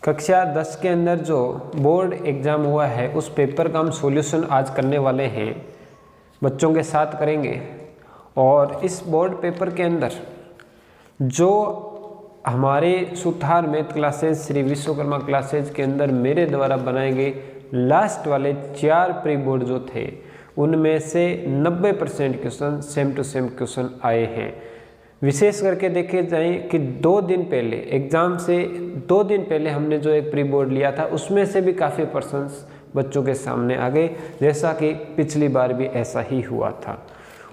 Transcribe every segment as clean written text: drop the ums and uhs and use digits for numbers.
कक्षा 10 के अंदर जो बोर्ड एग्ज़ाम हुआ है उस पेपर का हम सॉल्यूशन आज करने वाले हैं, बच्चों के साथ करेंगे। और इस बोर्ड पेपर के अंदर जो हमारे Suthar math classes, Shri Vishwakarma classes के अंदर मेरे द्वारा बनाए गए लास्ट वाले 4 प्री बोर्ड जो थे उनमें से 90% question same to same question आए हैं। विशेष करके देखे जाए कि 2 दिन पहले एग्ज़ाम से 2 दिन पहले हमने जो एक प्री बोर्ड लिया था उसमें से भी काफ़ी पर्सन्स बच्चों के सामने आ गए, जैसा कि पिछली बार भी ऐसा ही हुआ था।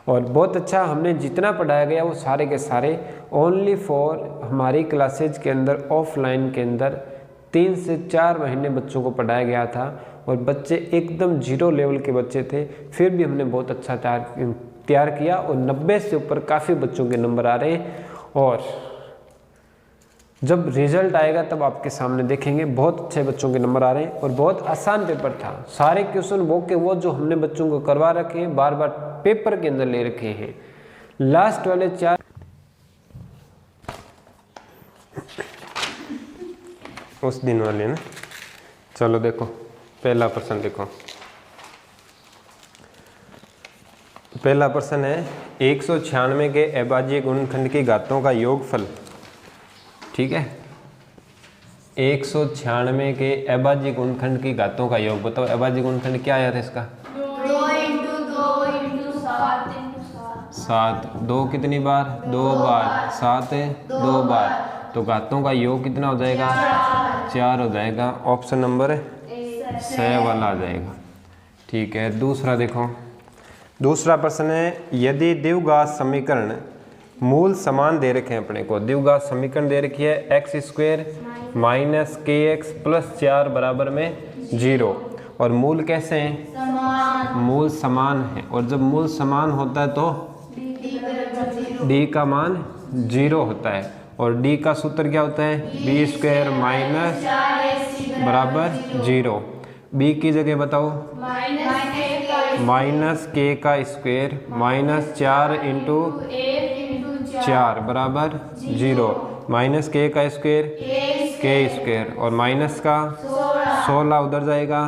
और बहुत अच्छा हमने जितना पढ़ाया गया वो सारे के सारे ओनली फॉर हमारी क्लासेज के अंदर ऑफलाइन के अंदर 3 से 4 महीने बच्चों को पढ़ाया गया था और बच्चे एकदम 0 लेवल के बच्चे थे, फिर भी हमने बहुत अच्छा तैयार किया और 90 से ऊपर काफ़ी बच्चों के नंबर आ रहे हैं। और जब रिजल्ट आएगा तब आपके सामने देखेंगे बहुत अच्छे बच्चों के नंबर आ रहे हैं। और बहुत आसान पेपर था, सारे क्वेश्चन वो जो हमने बच्चों को करवा रखे हैं, बार बार पेपर के अंदर ले रखे हैं। लास्ट वाले 4 उस दिन वाले ना, चलो देखो पहला प्रश्न देखो। पहला प्रश्न है 196 के अभाज्य गुणनखंड की घातों का योगफल। ठीक है, 196 के अभाज्य गुणनखंड की घातों का योग बताओ। अभाज्य गुणनखंड क्या आया था इसका? 2 × 2 × 7 × 7। 2 कितनी बार? 2 बार। 7 2 बार। तो घातों का योग कितना हो जाएगा? 4 हो जाएगा। ऑप्शन नंबर 6 वाला आ जाएगा। ठीक है, दूसरा देखो। दूसरा प्रश्न है यदि द्विघात समीकरण मूल समान दे रखे हैं अपने को, द्विघात समीकरण दे रखी है x² - kx + 4 बराबर में 0 और मूल कैसे हैं? मूल समान है। और जब मूल समान होता है तो d का मान 0 होता है और d का सूत्र क्या होता है? b² - बराबर 0। b की जगह बताओ -k का स्क्वायर -4 × 4 बराबर 0। -k का स्क्वायर k² और माइनस का 16 उधर जाएगा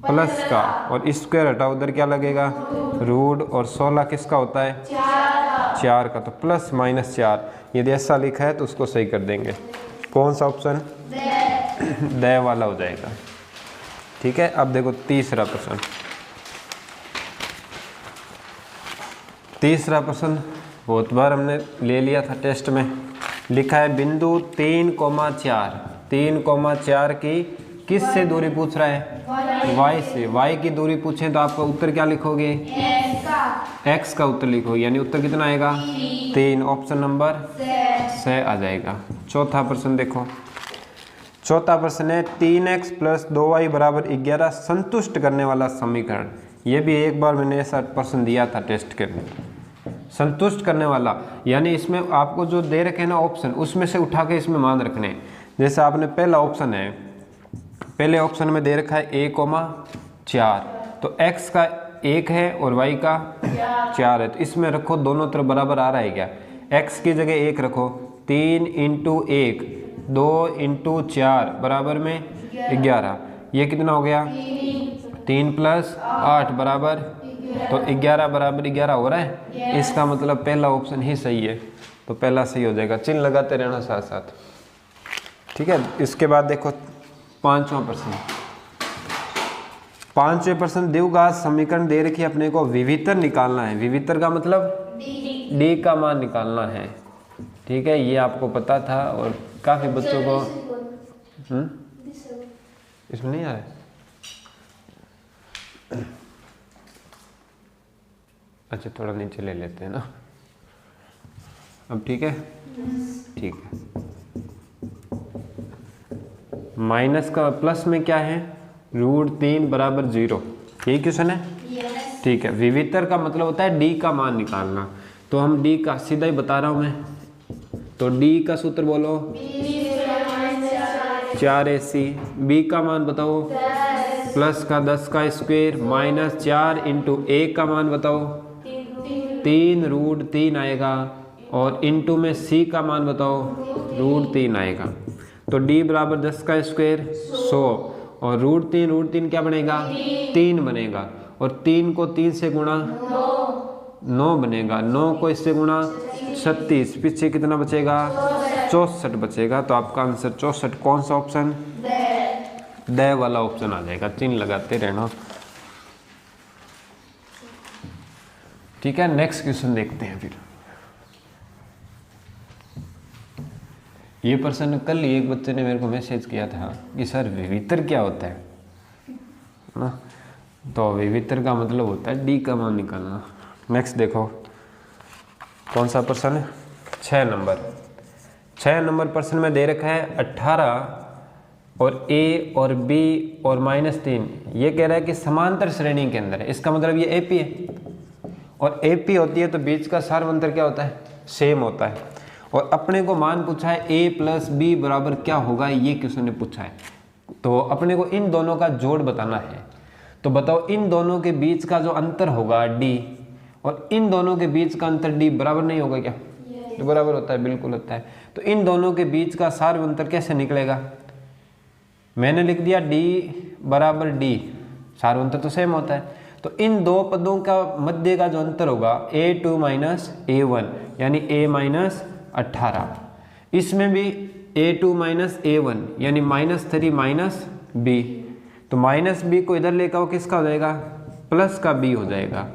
प्लस का और स्क्वायर हटा उधर क्या लगेगा? रूट। और 16 किसका होता है? 4 का, तो प्लस -4। यदि ऐसा लिखा है तो उसको सही कर देंगे। कौन सा ऑप्शन? द वाला हो जाएगा। ठीक है, अब देखो तीसरा प्रश्न। तीसरा प्रश्न बहुत बार हमने ले लिया था टेस्ट में। लिखा है बिंदु 3,4 की किस से दूरी पूछ रहा है? y से। y की दूरी पूछें तो आपका उत्तर क्या लिखोगे? x का उत्तर लिखोगे, यानी उत्तर कितना आएगा? 3। ऑप्शन नंबर 6 आ जाएगा। चौथा प्रश्न देखो। चौथा प्रश्न है 3x + 2y = 11 संतुष्ट करने वाला समीकरण। ये भी एक बार मैंने ऐसा प्रश्न दिया था टेस्ट के अंदर। संतुष्ट करने वाला यानी इसमें आपको जो दे रखे हैं ना ऑप्शन, उसमें से उठा के इसमें मान रखने हैं। जैसे आपने पहला ऑप्शन है, पहले ऑप्शन में दे रखा है a,4 तो x का 1 है और y का 4 है, तो इसमें रखो दोनों तरफ बराबर आ रहा है क्या? x की जगह 1 रखो। 3 × 1 2 × 4 बराबर में 11। ये कितना हो गया? 3 + 8 बराबर, तो 11 बराबर 11 हो रहा है। इसका मतलब पहला ऑप्शन ही सही है, तो पहला सही हो जाएगा। चिन्ह लगाते रहना साथ साथ। ठीक है, इसके बाद देखो पांचवें प्रश्न द्विघात समीकरण दे रखी है अपने को, विवितर निकालना है। विवितर का मतलब d का मान निकालना है। ठीक है, ये आपको पता था और काफी बच्चों को इसमें नहीं आ रहा है। अच्छा, थोड़ा नीचे ले लेते हैं ना। अब ठीक है, ठीक है। माइनस का प्लस में क्या है? √3 = 0। यही क्वेश्चन है। ठीक है, विवितर का मतलब होता है d का मान निकालना। तो हम d का सीधा ही बता रहा हूं मैं, तो d का सूत्र बोलो 4ac। b का मान बताओ प्लस का 10 का स्क्वायर -4 × a का मान बताओ 3 √3 आएगा और इंटू में c का मान बताओ √3 आएगा। तो d बराबर 10 का स्क्वायर 100 और रूट तीन क्या बनेगा 3 बनेगा और 3 को 3 से गुणा 9 बनेगा, 9 को इससे गुणा 36, पीछे कितना बचेगा 64 बचेगा। तो आपका आंसर 64, कौन सा ऑप्शन ड वाला ऑप्शन आ जाएगा। चिन्ह लगाते रहना। ठीक है, नेक्स्ट क्वेश्चन देखते हैं। फिर ये प्रश्न कल एक बच्चे ने मेरे को मैसेज किया था कि सर विवितर क्या होता है ना, तो विवितर का मतलब होता है डी का मान निकालना। नेक्स्ट देखो कौन सा प्रश्न है, 6 नंबर प्रश्न में दे रखा है 18 और a और b और -3, ये कह रहा है कि समांतर श्रेणी के अंदर है। इसका मतलब ये AP है और AP होती है तो बीच का सार्वंतर क्या होता है सेम होता है। और अपने को मान पूछा है a + b बराबर क्या होगा, ये क्वेश्चन ने पूछा है। तो अपने को इन दोनों का जोड़ बताना है। तो बताओ इन दोनों के बीच का जो अंतर होगा d और इन दोनों के बीच का अंतर d बराबर नहीं होगा क्या? तो बराबर होता है, बिल्कुल होता है। तो इन दोनों के बीच का सार्वंतर कैसे निकलेगा? मैंने लिख दिया d बराबर d, सार्वंतर तो सेम होता है। तो इन दो पदों का मध्य का जो अंतर होगा a2 - a1 यानी a - 18, इसमें भी a2 - a1 यानी -3 - b। तो -b को इधर लेकर आओ, किसका हो जाएगा प्लस का b हो जाएगा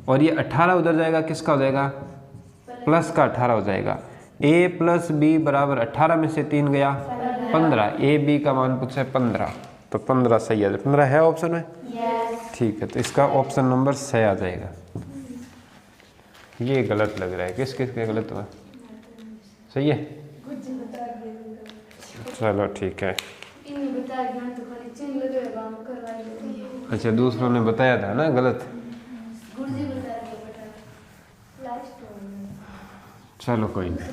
और ये 18 उधर जाएगा, किसका हो जाएगा प्लस का 18 हो जाएगा। a + b बराबर 18 में से 3 गया 15, a b का मान पूछा है 15, तो 15 सही है। 15 है ऑप्शन में, ठीक है। तो इसका ऑप्शन नंबर 6 आ जाएगा। ये गलत लग रहा है, किस किस के गलत हुआ, सही है चलो ठीक है। अच्छा दूसरों ने बताया था ना गलत, चलो कोई नहीं।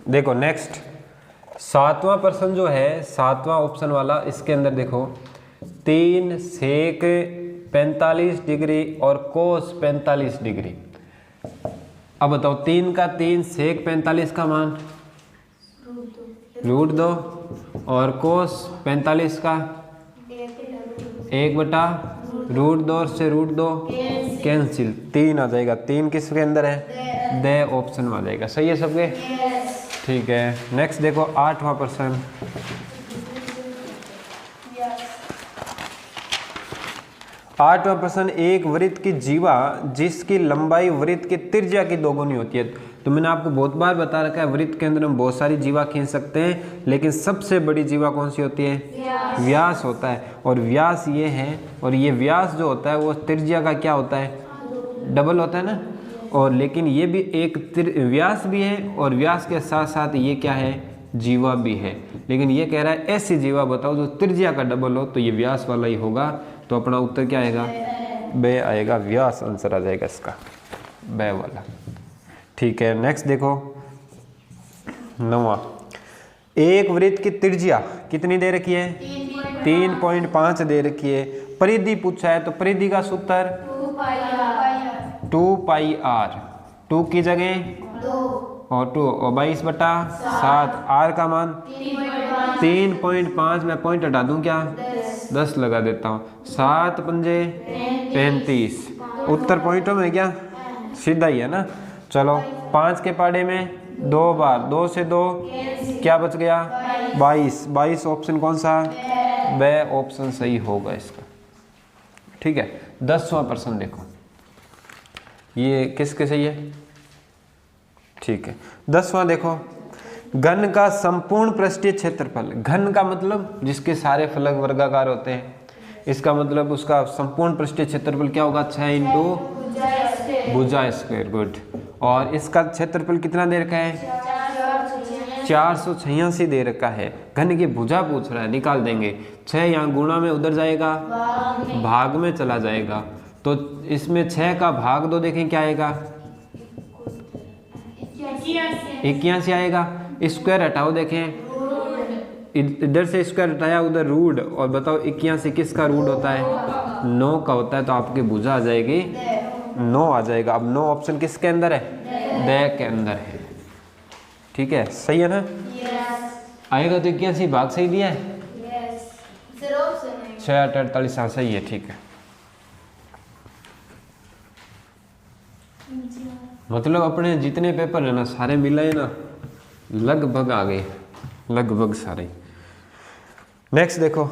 देखो नेक्स्ट 7वां प्रश्न जो है, 7वां ऑप्शन वाला, इसके अंदर देखो 3 सेक 45 डिग्री और कोस 45 डिग्री। अब बताओ 3 का 3 सेक 45 का मान √2 और कोस 45 का 1/√2 से √2 कैंसिल, 3 आ जाएगा। 3 किसके अंदर है द ऑप्शन में आ जाएगा। सही है सबके, ठीक है। नेक्स्ट देखो 8वां प्रश्न, आठवां प्रश्न, एक वृत्त की जीवा जिसकी लंबाई वृत्त की त्रिज्या की दोगुनी होती है। तो मैंने आपको बहुत बार बता रखा है वृत्त के अंदर हम बहुत सारी जीवा खींच सकते हैं, लेकिन सबसे बड़ी जीवा कौन सी होती है व्यास होता है। और व्यास ये है, और ये व्यास जो होता है वो त्रिज्या का क्या होता है डबल होता है ना। और लेकिन ये भी एक व्यास भी है और व्यास के साथ साथ ये क्या है जीवा भी है। लेकिन ये कह रहा है ऐसी जीवा बताओ जो त्रिज्या का डबल हो, तो ये व्यास वाला ही होगा। तो अपना उत्तर क्या आएगा बे आएगा, व्यास आंसर आ जाएगा इसका बे वाला। ठीक है नेक्स्ट देखो 9वां, एक वृत्त की त्रिज्या कितनी दे रखी है 3.5 दे रखी है। परिधि पूछा है, तो परिधि का सूत्र 2πr, 2 की जगह और 2 और 22/7, r का मान 3.5 में पॉइंट हटा दूं क्या 10 लगा देता हूँ, 7 पंजे 35, उत्तर पॉइंटों में क्या सीधा ही है ना। चलो 5 के पाड़े में 2 बार, 2 से 2 क्या बच गया 22 ऑप्शन कौन सा वह ऑप्शन सही होगा इसका। ठीक है 10वां प्रश्न देखो, ये किसके सही है, ठीक है 10वां देखो, घन का संपूर्ण पृष्ठीय क्षेत्रफल, घन का मतलब जिसके सारे फलक वर्गाकार होते हैं, इसका मतलब उसका संपूर्ण पृष्ठीय क्षेत्रफल क्या होगा 6 × भुजा स्क्वायर, गुड। और इसका क्षेत्रफल कितना दे रखा है 486 दे रखा है। घन की भुजा पूछ रहा है, निकाल देंगे 6 यहाँ गुणा में उधर जाएगा भाग में चला जाएगा, तो इसमें 6 का भाग 2 देखें क्या आएगा 81 आएगा। स्क्वायर हटाओ देखें, इधर से स्क्वायर हटाया उधर रूट, और बताओ 81 किसका रूट होता है 9 का होता है, तो आपकी भुजा आ जाएगी 9 आ जाएगा। अब 9 ऑप्शन किसके अंदर है द के अंदर है। ठीक है, सही है ना? यस आएगा तो 81 भाग सही दिया है। यस सर ऑप्शन है 6 8 48, हाँ सही है। ठीक है, मतलब अपने जितने पेपर है ना सारे मिलाए ना लगभग आ गए, लगभग सारे। नेक्स्ट देखो,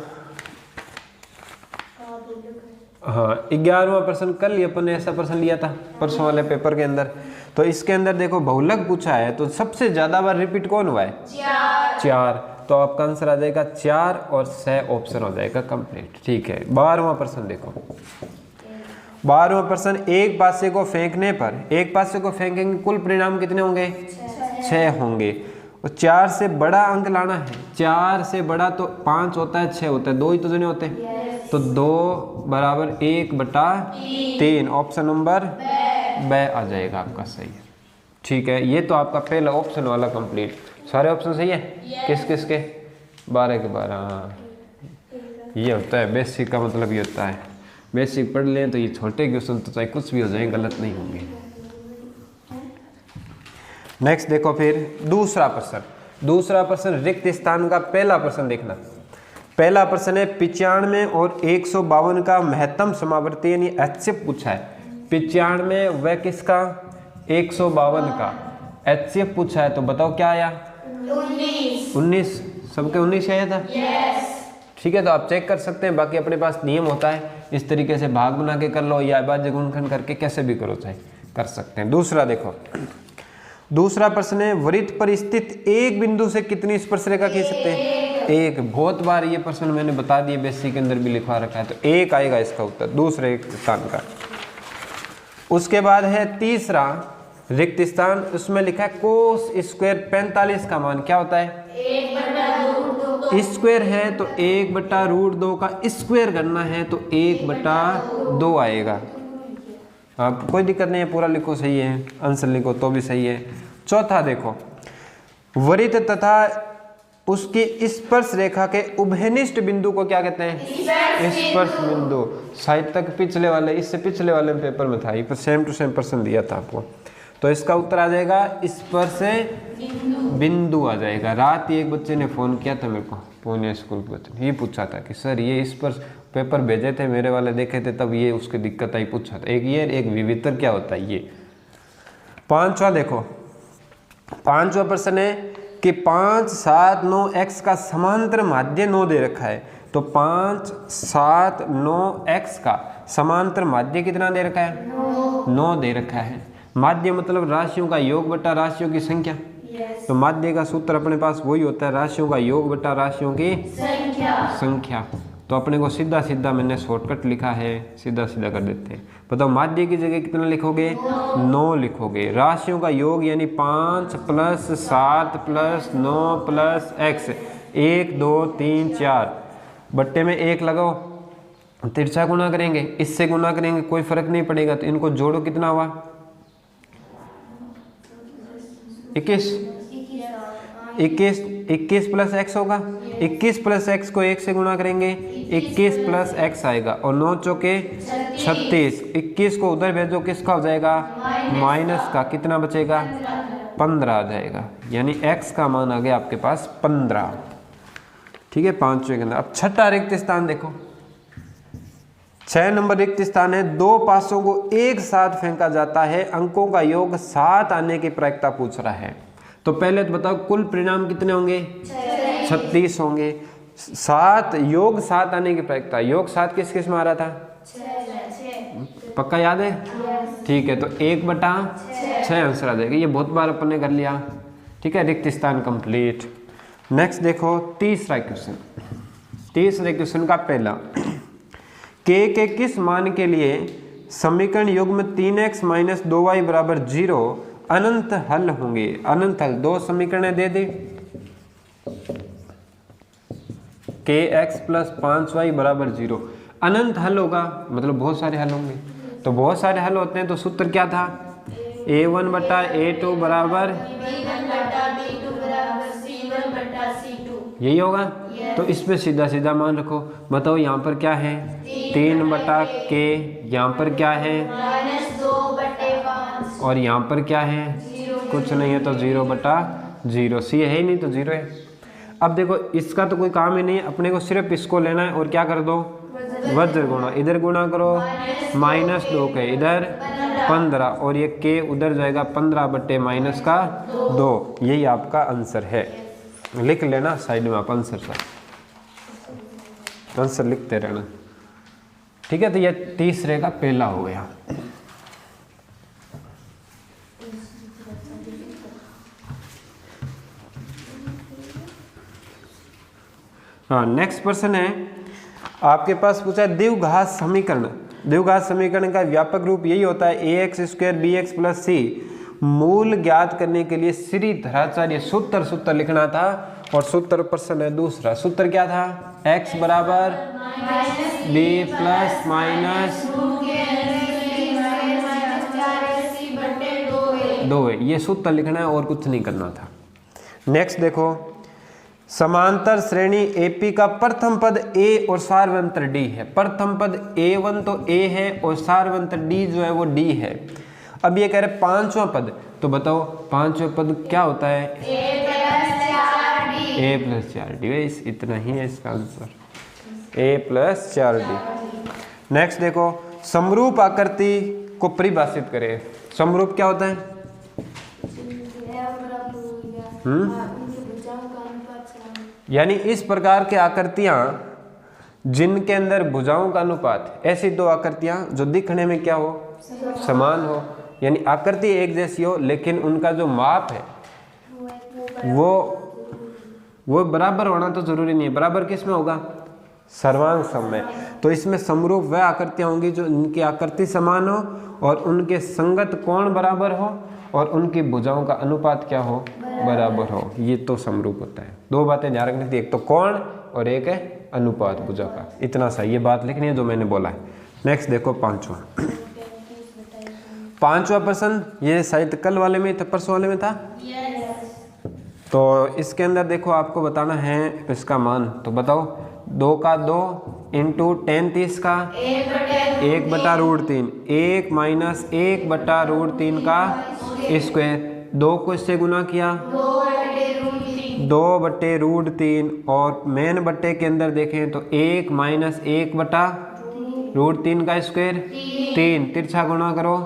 हाँ 11वां प्रश्न कल ही अपन ने ऐसा प्रश्न लिया था परसों वाले पेपर के अंदर। तो इसके अंदर देखो बहुलक पूछा है, तो सबसे ज्यादा बार रिपीट कौन हुआ है? 4। तो आपका आंसर आ जाएगा 4 और 6 ऑप्शन हो जाएगा कंप्लीट। ठीक है, 12वां प्रश्न देखो। 12वां प्रश्न, एक पासे को फेंकने पर, एक पासे को फेंकेंगे कुल परिणाम कितने होंगे? 6 होंगे। और 4 से बड़ा अंक लाना है। 4 से बड़ा तो 5 होता है, 6 होता है, 2 ही तो जने होते हैं। तो 2 बराबर 1/3, ऑप्शन नंबर ब आ जाएगा आपका सही है। ठीक है, ये तो आपका पहला ऑप्शन वाला कंप्लीट। सारे ऑप्शन सही है? किस किस के? 12 के 12। हाँ ये होता है बेसिक का मतलब, ये होता है बेसिक पढ़ लें तो ये छोटे क्वेश्चन तो चाहे कुछ भी हो जाए गलत नहीं होंगे। नेक्स्ट देखो फिर दूसरा प्रश्न। दूसरा प्रश्न रिक्त स्थान का पहला प्रश्न देखना। पहला प्रश्न है 95 और 152 का महत्तम समावर्ती यानी HCF पूछा है। 95 व किसका? 152 का HCF पूछा है। तो बताओ क्या आया? 19। सबके 19 आया था। ठीक है, तो आप चेक कर सकते हैं। बाकी अपने पास नियम होता है, इस तरीके से भाग बना के कर लो या अभाज्य गुणनखंड करके कैसे भी करो, चाहे कर सकते हैं। दूसरा देखो, दूसरा प्रश्न है वृत्त पर स्थित एक बिंदु से कितनी स्पर्श रेखा खींच सकते हैं? एक। बहुत बार ये प्रश्न मैंने बता दिए, बेसिक के अंदर भी लिखवा रखा है, तो 1 आएगा इसका उत्तर दूसरे स्थान का। उसके बाद है तीसरा रिक्त स्थान, उसमें लिखा है कोस स्क्वायर 45 का मान क्या होता है? स्क्वायर है तो 1/√2 का स्क्वायर करना है तो 1/2 आएगा। आप कोई दिक्कत नहीं है, पूरा लिखो सही है, आंसर लिखो तो भी सही है। चौथा देखो, वृत्त तथा उसकी स्पर्श रेखा के उभयनिष्ठ बिंदु को क्या कहते हैं? स्पर्श बिंदु। शायद तक पिछले वाले, इससे पिछले वाले पेपर में था, ये सेम टू सेम प्रश्न दिया था आपको। तो इसका उत्तर आ जाएगा स्पर्श बिंदु आ जाएगा। रात एक बच्चे ने फोन किया था मेरे को, पूर्णिया स्कूल के बच्चे ने, ये पूछा था कि सर ये स्पर्श पेपर भेजे थे मेरे वाले, देखे थे तब ये उसकी दिक्कत आई, पूछा था। एक ये एक विवितर क्या होता है ये। पांचवा देखो, पांचवा प्रश्न है कि 5 7 9 x का समांतर माध्य 9 दे रखा है। तो 5 7 9 x का समांतर माध्य कितना दे रखा है? 9 दे रखा है। माध्य मतलब राशियों का योग बटा राशियों की संख्या। तो माध्य का सूत्र अपने पास वही होता है, राशियों का योग बटा राशियों की संख्या। तो अपने को सीधा सीधा मैंने शॉर्टकट लिखा है, सीधा सीधा कर देते हैं। बताओ माध्य की जगह कितना लिखोगे? 9 लिखोगे। राशियों का योग यानी 5 + 7 + 9 + x, 1 2 3 4 बट्टे में 1 लगाओ, तिरछा गुना करेंगे, इससे गुना करेंगे, कोई फर्क नहीं पड़ेगा। तो इनको जोड़ो, कितना हुआ? 21 + x होगा। 21 + x को 1 से गुणा करेंगे, 21 + x आएगा। और 9 चौके 36, 21 को उधर भेजो, किसका हो जाएगा? माइनस का। कितना बचेगा? 15 आ जाएगा। यानी x का मान आ गया आपके पास 15। ठीक है, पांचवें के अंदर। अब छठा रिक्त स्थान देखो, 6 नंबर रिक्त स्थान है। 2 पासों को एक साथ फेंका जाता है, अंकों का योग 7 आने की प्रायिकता पूछ रहा है। तो पहले तो बताओ कुल परिणाम कितने होंगे? 36 होंगे। 7 योग 7 आने की प्रायिकता, योग 7 किस किस में आ रहा था? 6। पक्का याद है? ठीक है, तो 1/6 आंसर आ जाएगा। ये बहुत बार अपन ने कर लिया। ठीक है, रिक्त स्थान कंप्लीट। नेक्स्ट देखो तीसरा क्वेश्चन। तीसरे क्वेश्चन का पहला, के किस मान के लिए समीकरण युग्म 3x - 2y = 0 अनंत हल होंगे? अनंत हल 2 समीकरण दे दे। kx + 5y = 0 अनंत हल होगा, मतलब बहुत सारे हल होंगे। तो बहुत सारे हल होते हैं, तो सूत्र क्या था? a1/a2 बराबर यही होगा। तो इसमें सीधा सीधा मान रखो। बताओ यहाँ पर क्या है? 3/k, यहाँ पर क्या है? -2/5, और यहाँ पर क्या है? कुछ नहीं है तो 0/0, सी है ही नहीं तो 0 है। अब देखो इसका तो कोई काम ही नहीं है, अपने को सिर्फ इसको लेना है और क्या कर दो, वज्र गुणा, इधर गुणा करो -2 के इधर 15 और ये के उधर जाएगा 15/-2, यही आपका आंसर है। लिख लेना साइड में आप आंसर लिखते रहना, ठीक है। तो ये तीसरे का पहला हो गया। हाँ, नेक्स्ट प्रश्न है आपके पास पूछा है द्विघात समीकरण। द्विघात समीकरण का व्यापक रूप यही होता है ax² bx + c। मूल ज्ञात करने के लिए श्रीधराचार्य सूत्र लिखना था और सूत्र प्रश्न है दूसरा। सूत्र क्या था, x = b + माइनस 2 है, ये सूत्र लिखना है और कुछ नहीं करना था। नेक्स्ट देखो, समांतर श्रेणी AP का प्रथम पद A और सारवंतर D है। प्रथम पद A1 तो A है और सारवंतर D जो है वो D है। अब ये कह रहे पांचवा पद, तो बताओ पांचवा पद क्या होता है, A + 4D। बस इतना ही है इसका आंसर, A + 4D। नेक्स्ट देखो, समरूप आकृति को परिभाषित करें। समरूप क्या होता है, यानी इस प्रकार के आकृतियां जिनके अंदर भुजाओं का अनुपात, ऐसी दो आकृतियां जो दिखने में क्या हो, समान हो, यानी आकृति एक जैसी हो लेकिन उनका जो माप है वो बराबर होना तो जरूरी नहीं है। बराबर किस में होगा, सर्वांग सम में। तो इसमें समरूप वह आकृतियां होंगी जो इनकी आकृति समान हो और उनके संगत कोण बराबर हो और उनकी भुजाओं का अनुपात क्या हो, बराबर हो। ये तो समरूप होता है। दो बातें ध्यान रखनी थी, एक तो कोण और एक है अनुपात भुजा का। इतना सा ये बात लिखनी है जो मैंने बोला है। नेक्स्ट देखो पांचवा प्रश्न, ये शायद कल वाले में था, परसों वाले में था। तो इसके अंदर देखो आपको बताना है इसका मान, तो बताओ 2 का 2 इंटू 10 30 का 1/√3, 1 माइनस 1/√3 का स्क्वायर। 2 को इससे गुना किया 2/√3 और मेन बट्टे के अंदर देखें तो 1 माइनस 1/√3 का स्क्वायर 3, तिरछा गुणा करो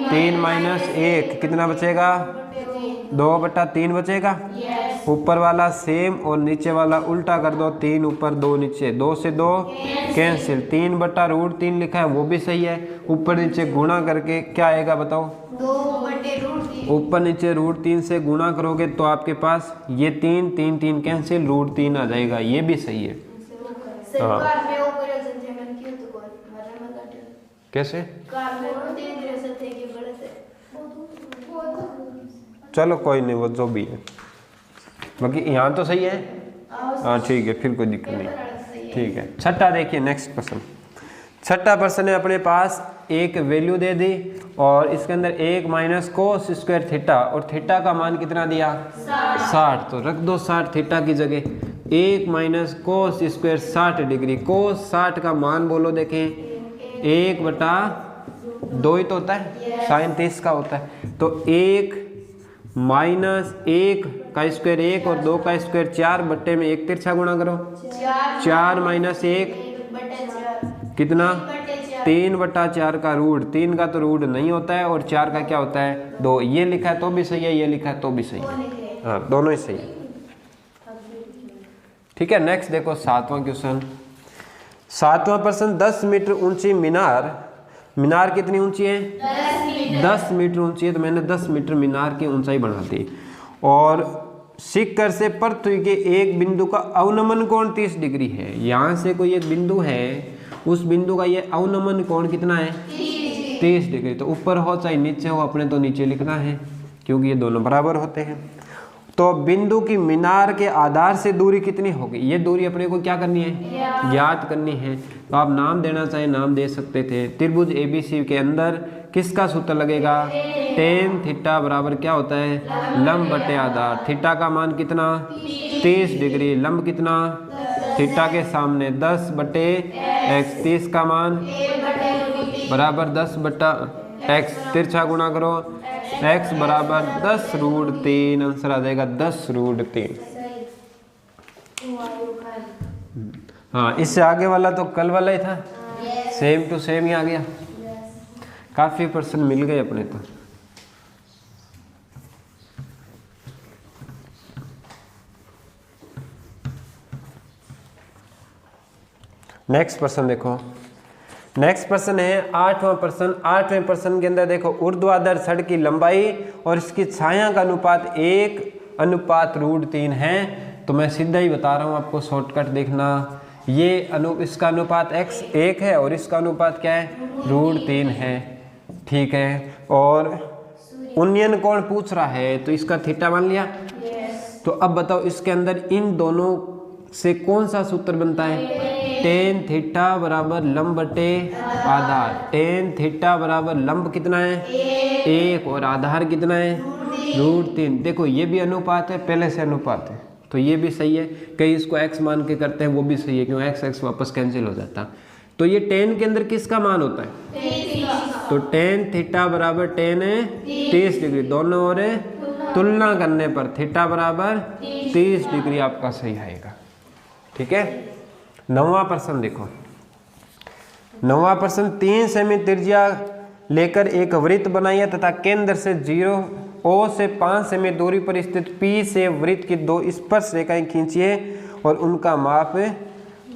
3 माइनस 1 कितना बचेगा, 2/3 बचेगा। ऊपर वाला सेम और नीचे वाला उल्टा कर दो, 3 ऊपर 2 नीचे, 2 से 2 कैंसिल, 3/√3 लिखा है वो भी सही है। ऊपर नीचे गुणा करके क्या आएगा बताओ, 2/√3। ऊपर नीचे √3 से गुणा करोगे तो आपके पास ये 3 3 3 कैंसिल, √3 आ जाएगा, ये भी सही है। हाँ कैसे, चलो कोई नहीं, वो जो भी है, बाकी यहाँ तो सही है। हाँ ठीक है, फिर कोई दिक्कत नहीं, ठीक है। छठा देखिए, नेक्स्ट प्रश्न। छठा प्रश्न है अपने पास एक वैल्यू दे दी और इसके अंदर 1 माइनस कोस स्क्वायर थीटा और थीटा का मान कितना दिया 60, तो रख दो 60 थीटा की जगह। 1 माइनस कोस स्क्वायर 60 डिग्री, कोस 60 का मान बोलो देखें 1/2 ही तो होता है, साइन 30 का होता है। तो 1 माइनस 1 का स्क्वायर 1 और 2 का स्क्वायर 4 बट्टे में 1 तिरछा गुणा करो, 4 माइनस 1 कितना 3/4 का रूट, 3 का तो रूट नहीं होता है और 4 का क्या होता है 2। ये लिखा है तो भी सही है, ये लिखा है तो भी सही है, हाँ दोनों ही सही है। ठीक है, नेक्स्ट देखो सातवां क्वेश्चन। सातवां प्रश्न, 10 मीटर ऊंची मीनार, मीनार कितनी ऊंची है 10 मीटर ऊंची है, तो मैंने 10 मीटर मीनार की ऊंचाई बढ़ा दी और शिखर से पृथ्वी के एक बिंदु का अवनमन कोण 30 डिग्री है। यहाँ से कोई एक बिंदु है, उस बिंदु का ये अवनमन कोण कितना है 30 डिग्री। तो ऊपर हो चाहे नीचे हो, अपने तो नीचे लिखना है क्योंकि ये दोनों बराबर होते हैं। तो बिंदु की मीनार के आधार से दूरी कितनी होगी, ये दूरी अपने को क्या करनी है ज्ञात करनी है। तो आप नाम देना चाहे नाम दे सकते थे। त्रिभुज ABC के अंदर किसका सूत्र लगेगा, tan थीटा बराबर क्या होता है लंब बटे आधार। थीटा का मान कितना 30 डिग्री, लंब कितना थीटा के सामने 10/x, 30 का मान बराबर 10/x, तिरछा गुणा करो x बराबर 10√3, आंसर आ जाएगा 10√3। हाँ, इससे आगे वाला तो कल वाला ही था, सेम टू सेम ही आ गया। काफी % मिल गए अपने तो। नेक्स्ट प्रश्न देखो, नेक्स्ट प्रश्न है 8वां प्रश्न। 8वें प्रश्न के अंदर देखो, ऊर्ध्वाधर छड़ की लंबाई और इसकी छाया का अनुपात 1:√3 है। तो मैं सीधा ही बता रहा हूँ आपको, शॉर्टकट देखना। ये इसका अनुपात x 1 है और इसका अनुपात क्या है, √3 है। ठीक है, और उन्नयन कोण पूछ रहा है तो इसका थीटा मान लिया। तो अब बताओ इसके अंदर इन दोनों से कौन सा सूत्र बनता है, टेन थीटा बराबर लंब बटे आधार। टेन थीटा बराबर लंब कितना है, 1, और आधार कितना है, √3। देखो ये भी अनुपात है, पहले से अनुपात है, तो ये भी सही है। कई इसको x मान के करते हैं, वो भी सही है, क्यों x वापस कैंसिल हो जाता। तो ये टेन के अंदर किसका मान होता है, तो टेन थीटा बराबर टेन है 30 डिग्री, दोनों ओर तुलना करने पर थीटा बराबर 30 डिग्री आपका सही आएगा। ठीक है। 9वां प्रश्न देखो, 9वां प्रश्न 3 सेमी त्रिज्या लेकर एक वृत्त बनाइए तथा केंद्र से 0 O से 5 सेमी दूरी पर स्थित P से वृत्त की 2 स्पर्श रेखाएं खींचिए और उनका माप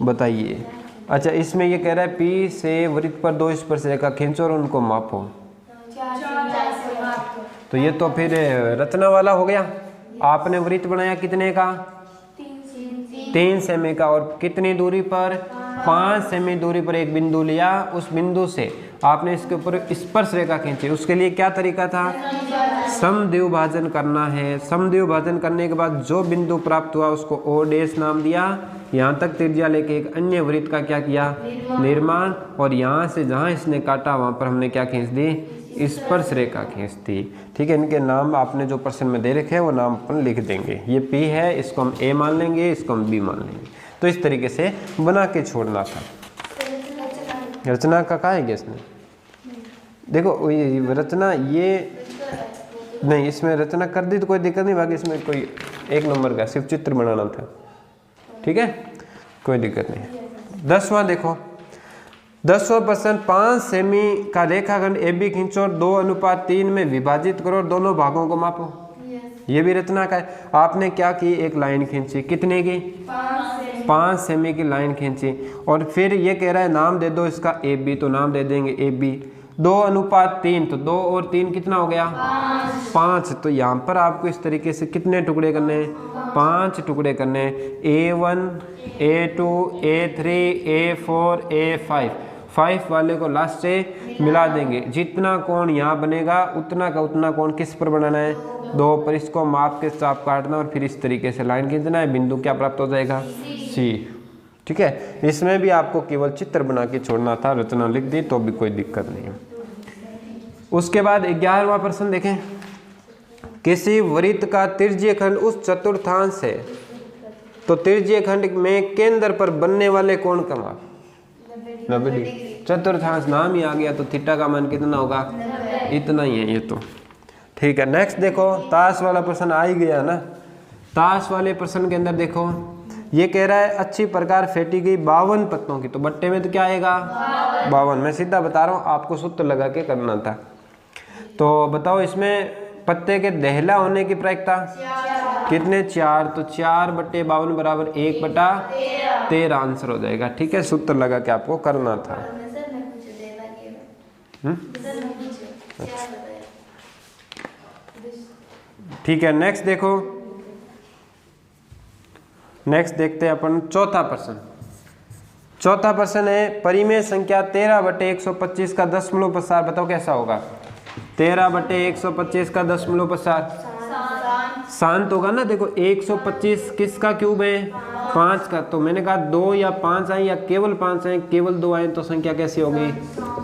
बताइए। अच्छा, इसमें ये कह रहा है P से वृत्त पर 2 स्पर्श रेखा खींचो और उनको मापो। तो ये तो फिर रचना वाला हो गया। आपने वृत्त बनाया कितने का, 3 सेमी का, और कितनी दूरी पर, 5 सेमी दूरी पर एक बिंदु लिया। उस बिंदु से आपने इसके ऊपर स्पर्श रेखा खींची। उसके लिए क्या तरीका था, समद्विभाजन करना है। समद्विभाजन करने के बाद जो बिंदु प्राप्त हुआ उसको O' नाम दिया। यहाँ तक त्रिज्या लेके एक अन्य वृत्त का क्या किया, निर्माण, और यहाँ से जहाँ इसने काटा वहाँ पर हमने क्या खींच दी, स्पर्श रेखा खींच दी। ठीक है, इनके नाम आपने जो प्रश्न में दे रखे हैं वो नाम अपन लिख देंगे। ये P है, इसको हम A मान लेंगे, इसको हम B मान लेंगे। तो इस तरीके से बना के छोड़ना था। रचना का कहा है क्या इसने, देखो रचना ये नहीं, इसमें रचना कर दी तो कोई दिक्कत नहीं, बाकी इसमें कोई 1 नंबर का सिर्फ चित्र बनाना था। ठीक है, कोई दिक्कत नहीं। 10वां देखो, 10वां प्रश्न, 5 सेमी का रेखाखंड AB खींचो और 2:3 में विभाजित करो, दोनों भागों को मापो। ये भी रचना का है। आपने क्या की, एक लाइन खींची, कितने की, 5 सेमी की लाइन खींची, और फिर ये कह रहा है नाम दे दो इसका AB, तो नाम दे देंगे AB। 2:3, तो 2 और 3 कितना हो गया, 5। तो यहाँ पर आपको इस तरीके से कितने टुकड़े करने हैं, 5 टुकड़े करने हैं। A1, A2, A3, A4, A5। 5 वाले को लास्ट से मिला देंगे। जितना कोण यहाँ बनेगा उतना का उतना कोण किस पर बनाना है, 2 पर। इसको माप के साथ काटना और फिर इस तरीके से लाइन खींचना है, बिंदु क्या प्राप्त हो जाएगा, C। ठीक है, इसमें भी आपको केवल चित्र बना के छोड़ना था, रचना लिख दी तो भी कोई दिक्कत नहीं है। उसके बाद 11वां प्रश्न देखें, किसी वृत्त का त्रिज्यीय खंड उस चतुर्थांश है तो त्रिज्यीय खंड में केंद्र पर बनने वाले कोण का माप 90 डिग्री। चतुर्थांश नाम ही आ गया तो थीटा का मान कितना होगा, इतना ही है ये तो। ठीक है, नेक्स्ट देखो, ताश वाला प्रश्न आ ही गया ना। ताश वाले प्रश्न के अंदर देखो, ये कह रहा है अच्छी प्रकार फेंटी गई 52 पत्तों की, तो बट्टे में तो क्या आएगा, 52। मैं सीधा बता रहा हूँ, आपको सूत्र लगा के करना था। तो बताओ इसमें पत्ते के दहला होने की प्रायिकता कितने, 4। तो 4/52 बराबर 1/13 आंसर हो जाएगा। ठीक है, सूत्र लगा के आपको करना था। ठीक है, नेक्स्ट देखो, नेक्स्ट देखते हैं अपन चौथा प्रश्न। चौथा प्रश्न है, परिमेय संख्या 13/125 का दशमलव प्रसार बताओ कैसा होगा। 13/125 का दशमलव प्रसार शांत होगा ना। देखो 125 किसका क्यूब है, 5 का। तो मैंने कहा 2 या 5 आए या केवल 5 आए, केवल 2 आए तो संख्या कैसी हो गई,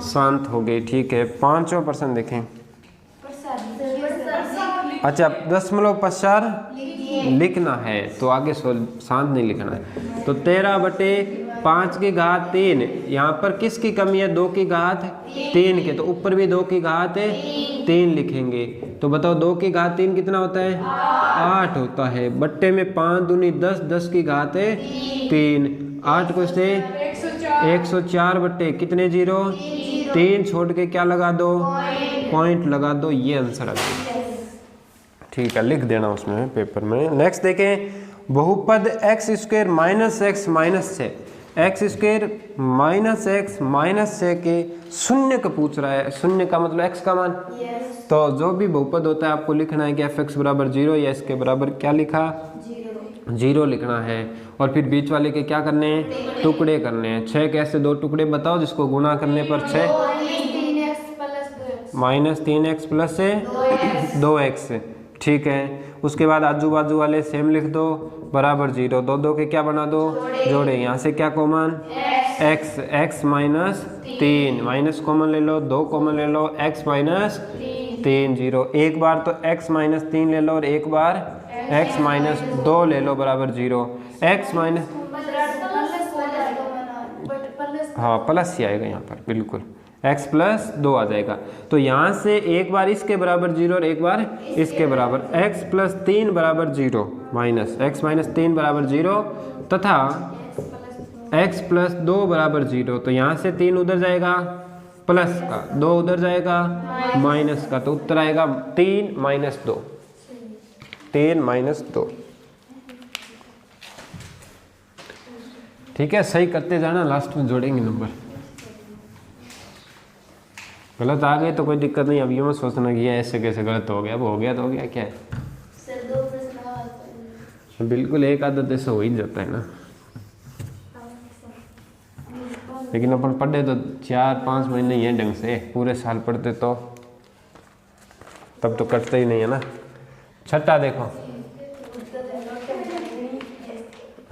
शांत हो गई। ठीक है, 5वां प्रश्न देखें। अच्छा, दशमलव प्रसार लिखना है तो आगे शांत नहीं लिखना है। तो 13/5 5 की घात 3, यहाँ पर किसकी कमी है? 2 की घात 3 के, तो ऊपर भी 2 की घात 3 लिखेंगे। तो बताओ 2 की घात 3 कितना होता है? 8 होता है। बट्टे में 5 दूनी 10, 10 की घात 3, 8 को से 104 बट्टे कितने जीरो? 3 छोड़ के क्या लगा दो? पॉइंट लगा दो। ये आंसर आ गया। ठीक है, लिख देना उसमें पेपर में। नेक्स्ट देखें, बहुपद x square minus x minus 6, x square minus x minus 6 के शून्य का पूछ रहा है। शून्य का मतलब एक्स का मान। तो जो भी बहुपद होता है आपको लिखना है कि एफ एक्स बराबर 0 या इसके बराबर क्या लिखा? 0 लिखना है। और फिर बीच वाले के क्या करने हैं? टुकड़े करने हैं। 6 कैसे 2 टुकड़े बताओ जिसको गुणा करने पर 6 माइनस 3x प्लस 2x। ठीक है, उसके बाद आजू बाजू वाले सेम लिख दो, बराबर 0। 2 2 के क्या बना दो? जोड़े। यहाँ से क्या common? x, x minus 3, minus common ले लो, 2 कॉमन ले लो, x माइनस 3 0। एक बार तो x माइनस 3 ले लो और एक बार x माइनस 2 ले लो, बराबर 0। x माइनस, हाँ प्लस ही आएगा यहाँ पर, बिल्कुल x प्लस 2 आ जाएगा। तो यहाँ से एक बार इसके बराबर 0 और एक बार इसके बराबर, x प्लस 3 बराबर 0 माइनस x माइनस 3 बराबर 0 तथा x प्लस 2 बराबर 0। तो यहाँ से 3 उधर जाएगा प्लस का, 2 उधर जाएगा माइनस का, तो उत्तर आएगा 3 माइनस 2, 3 माइनस 2। ठीक है, सही करते जाना, लास्ट में जोड़ेंगे नंबर। गलत आ गए तो कोई दिक्कत नहीं, अभी मत सोचना कि ये ऐसे कैसे गलत हो गया। अब हो गया तो हो गया, क्या है? सर 2 प्रश्न बिल्कुल, एक आदत ऐसा हो ही जाता है ना। लेकिन अपन पढ़े तो 4-5 महीने ही है ढंग से, पूरे साल पढ़ते तो तब तो कटते ही नहीं है ना। छठा देखो,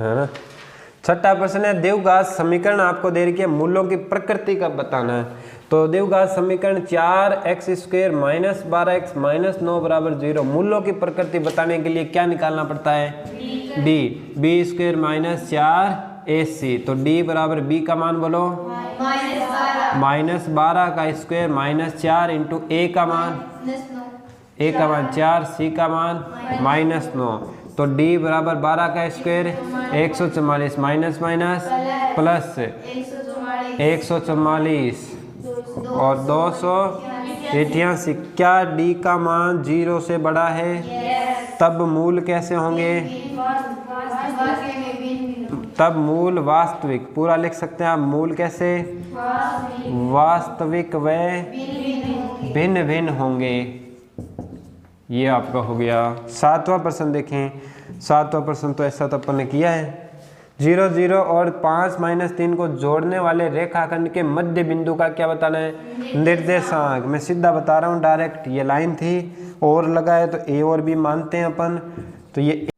है ना। छठा प्रश्न है, देवघात समीकरण आपको दे रही है, मूलों की प्रकृति का बताना है। तो देवघात समीकरण 4x square minus 12x minus 9 बराबर 0, मूलों की प्रकृति बताने के लिए क्या निकालना पड़ता है? d, b square minus 4ac। तो d बराबर b का मान बोलो माइनस 12 का स्क्वायर माइनस 4 इंटू a का मान, a का मान 4, c का मान माइनस 9। तो d बराबर 12 का स्क्वायर 144 माइनस माइनस प्लस 144 और 288। क्या d का मान 0 से बड़ा है? तब मूल कैसे होंगे? तब मूल वास्तविक, पूरा लिख सकते हैं आप। मूल कैसे? वास्तविक व भिन्न भिन्न होंगे। ये आपका हो गया। 7वां प्रश्न देखें। 7वां प्रश्न तो ऐसा तो अपन ने किया है। 0 0 और 5 माइनस 3 को जोड़ने वाले रेखाखंड के मध्य बिंदु का क्या बताना है? निर्देशांक। मैं सीधा बता रहा हूँ डायरेक्ट, ये लाइन थी और लगा है तो ए और बी मानते हैं अपन। तो ये